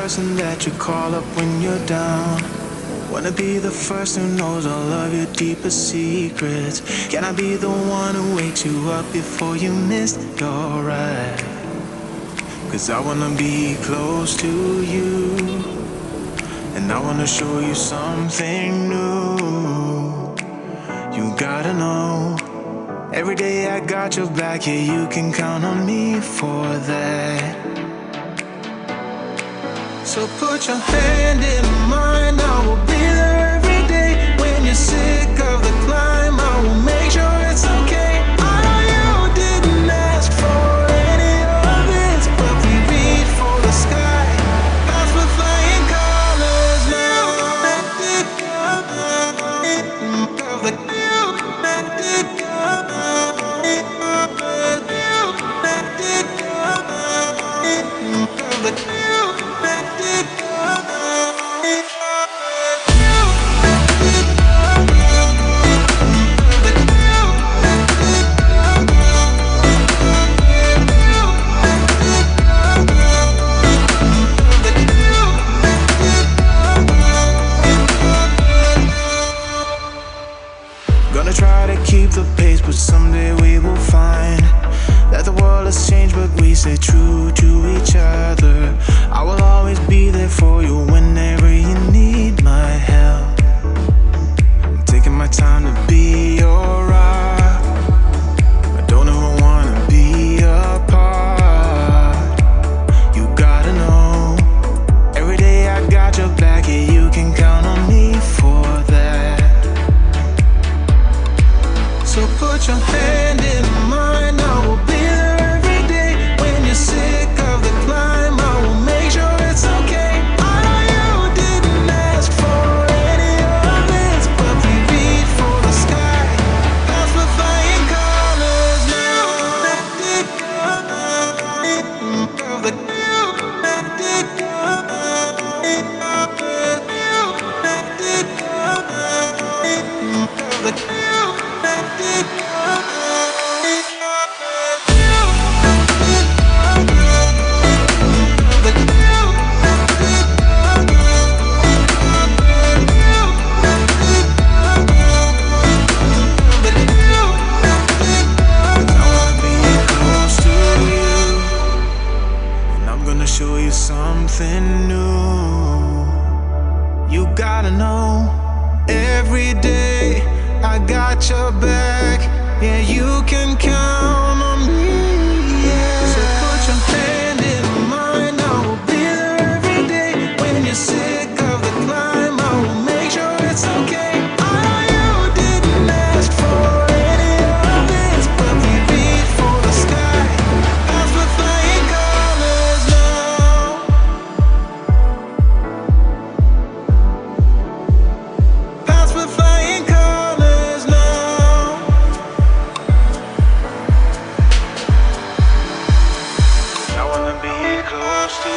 person that you call up when you're down. Wanna be the first who knows all of your deepest secrets. Can I be the one who wakes you up before you miss your ride? 'Cause I wanna be close to you, and I wanna show you something new. You gotta know, every day I got your back, yeah, you can count on me for that. So put your hand in mine, I will be there every day. When you're sick of the climb, I will make sure it's okay. I know you didn't ask for any of this, but we reach for the sky. Clouds we're flying colors now. Gonna try to keep the pace, but someday we will find that the world has changed, but we stay true to each other. I will always be there for you whenever you need my help. I'm taking my time to be your rock. I don't ever wanna be apart. You gotta know, every day I got your back, yeah, you can count on me for that. So put your hand in mine, I will be there every day. When you're sick of the climb, I will make sure it's okay. I know you didn't ask for any of this, but we reach for the sky. Clouds we're flying colors now. Show you something new. You gotta know, every day I got your back, yeah, you can count on me, yeah. So put your hand in mine, I will be there every day. When you're sick of the climb, I will make sure it's okay. I know you didn't ask for any of this, but we reach for the sky. Clouds we're flying colors now. Clouds we're flying colors now. I wanna be close to